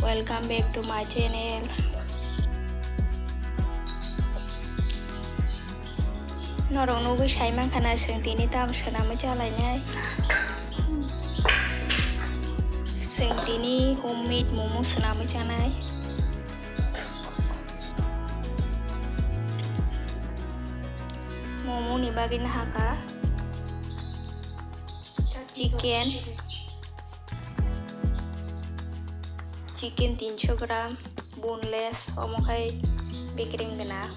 Welcome back to my channel. Norong nubi sai mang khana seng tini tam sana ma chalai nai. Seng tini homemade momos sana ma chanai. Momo ni bagin haka. Chicken 300 gram boneless omokai baking gana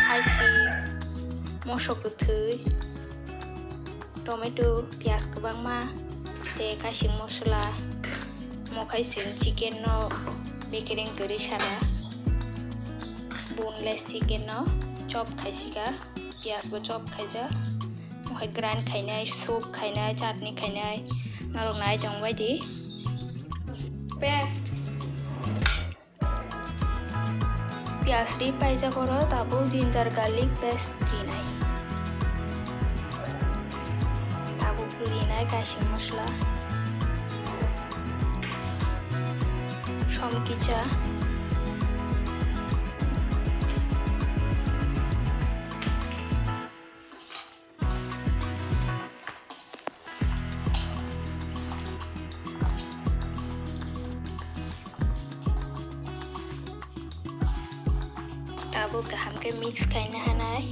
haisi mosok kuthui tomato pias kabang ma te kasing mosla mokai sing chicken no baking gari sana boneless chicken no chop khaisika pias bo chop khaija mokai grind khainai soup khainai chutney khainai narok nai jang baidi paste piasri paisa koro tabu ginger garlic paste prinai tabu prinai kasing mosla somkicha tabu kaham ke mix kaina hanai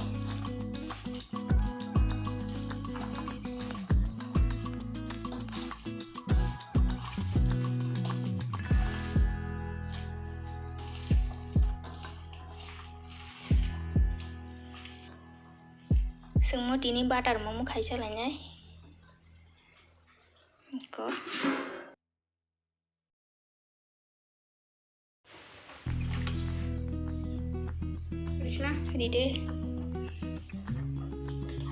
sengmo tini butter momo khaisa lainai ko ready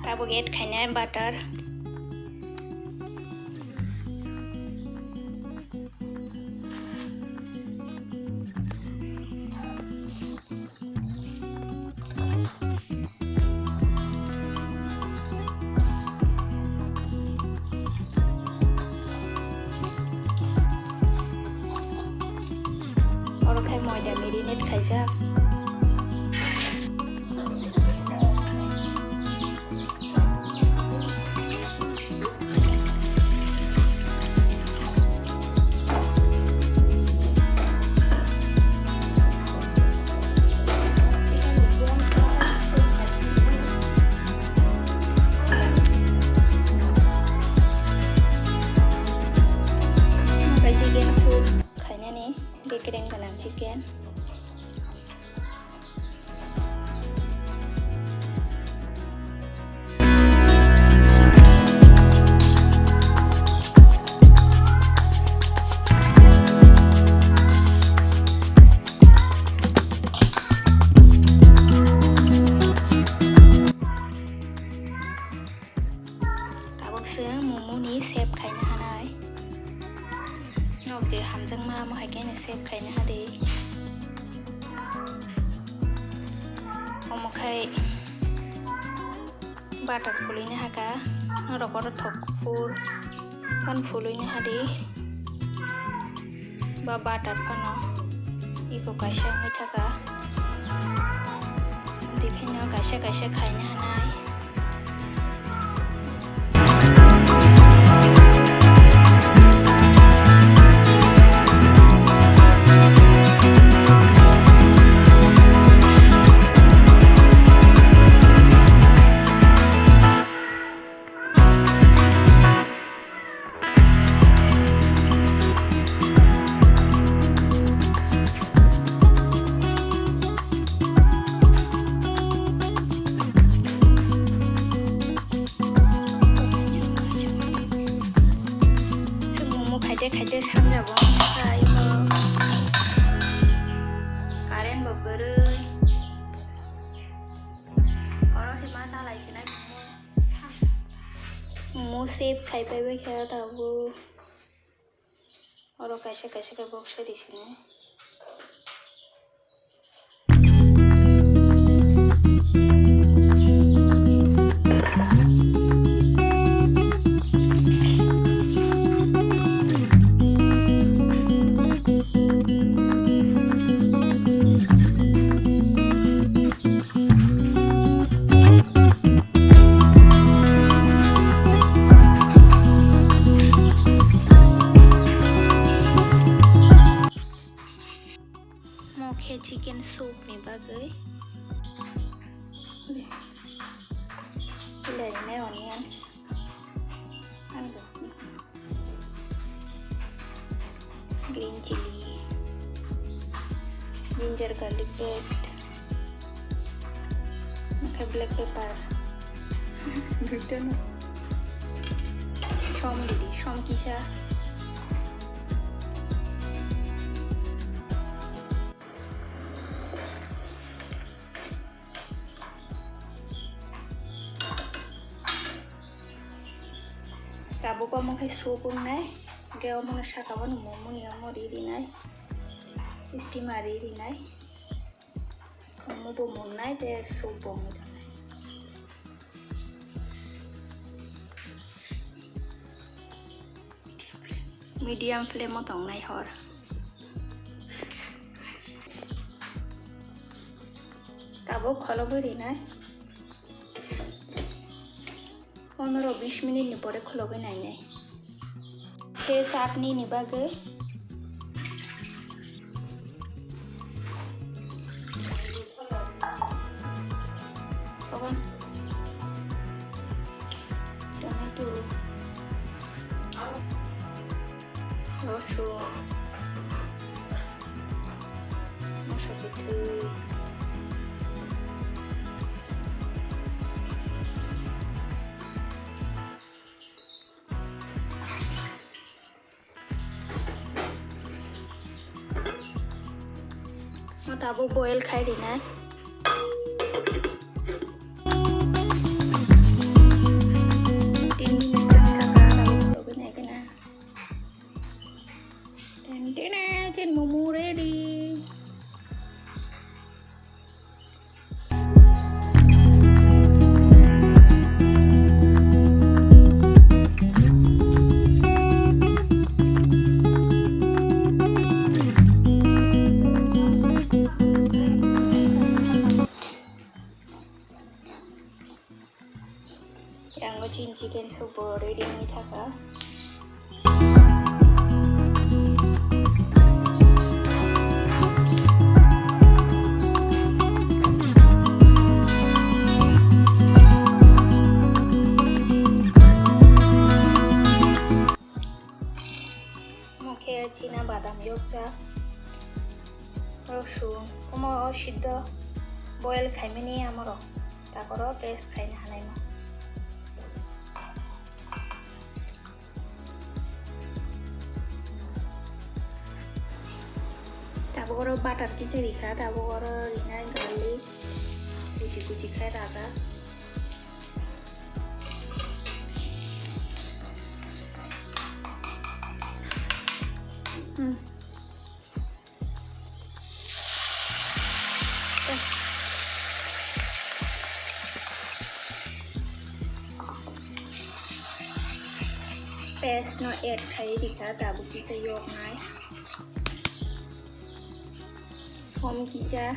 tabu get khainai butter oro khai moida marinate khaijak chicken soup khaina ni baking ganang chicken tabok seng momo ni sep khaina hanai nok de hamjang ma mo hai kaina sep khaina hade omo khai butter phuline haka norokor thok phur pan phuline hade ba butter phano iko kaisa ngai thaka dikhina kaisa kaisa khaina hanai खायदे samjabo kai mo karen bo goroi oro si ma salai sinai mo save khai pai bai kha tabu oro kaise kaise ka box di sini Oke, chicken soup nih bagai. Ini onion. Green chili, ginger garlic paste, okay, black pepper, shom kisah, tabu ko mo kay soup nai. Gaya mo na siya kawan momo niya mo riri nai, steamer riri nai, momo po mo nai te soup po mo nai. Medium flame mo tong nai hor. Tabo kholo beri nai. 15-20 minit ni pore kholo be nai nai. Ke chutney ni bagai. Kawan. Tomato. Rosho. Masuk itu. Tabo boil khai di nai. Trên momo ready. Chicken soup ready nih thaka. Moke Cina badam yokja, rosun, komo siddho boil khaimeni amaro, takoro paste khaina hanai mo. Tabo koro butter kisari kha, tabo koro rinai garlic, kuci khai raga. Paste no add khai dikha, tabo kisai yok nai. Home kija.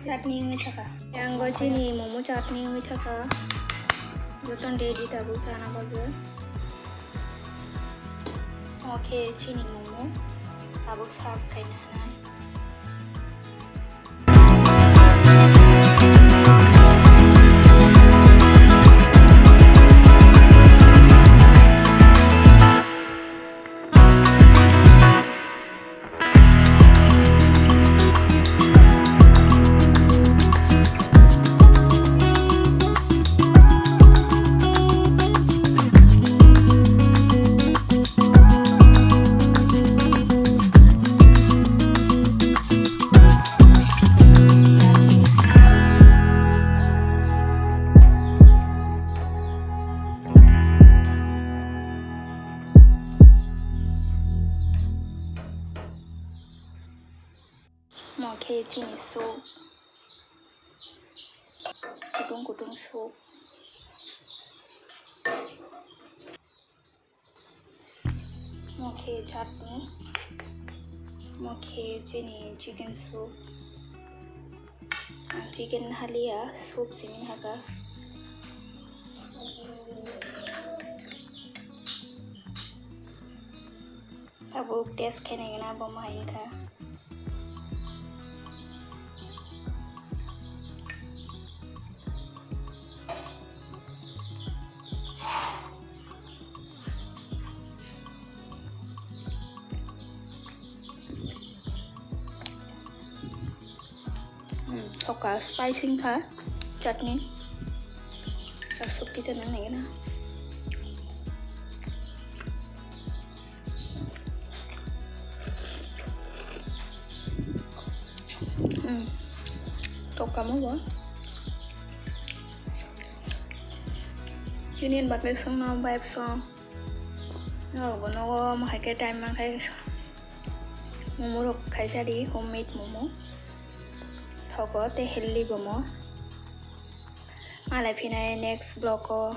Chutney ngai thaka. Yang go chini momo chutney ngai thaka. Joton ready tabu chana bagai. Oke chini momo. Tabu serve kaina nai. Oke chini soup. Kudung soup. Oke chutney. Moke jeni chicken soup. Chicken halia soup simin haga. Abo taste kene gana abo main ka. Toka spicing ka chutney. Soup ki chana này na. Toka mo ba? Union bát với sông nó bay sông. Nó có nó mà cái time mang cái momo được khai ra đi homemade momo. Thọ có te healthy momo. Lại phía này next vlog có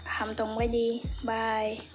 hàm tông quay đi. Bye.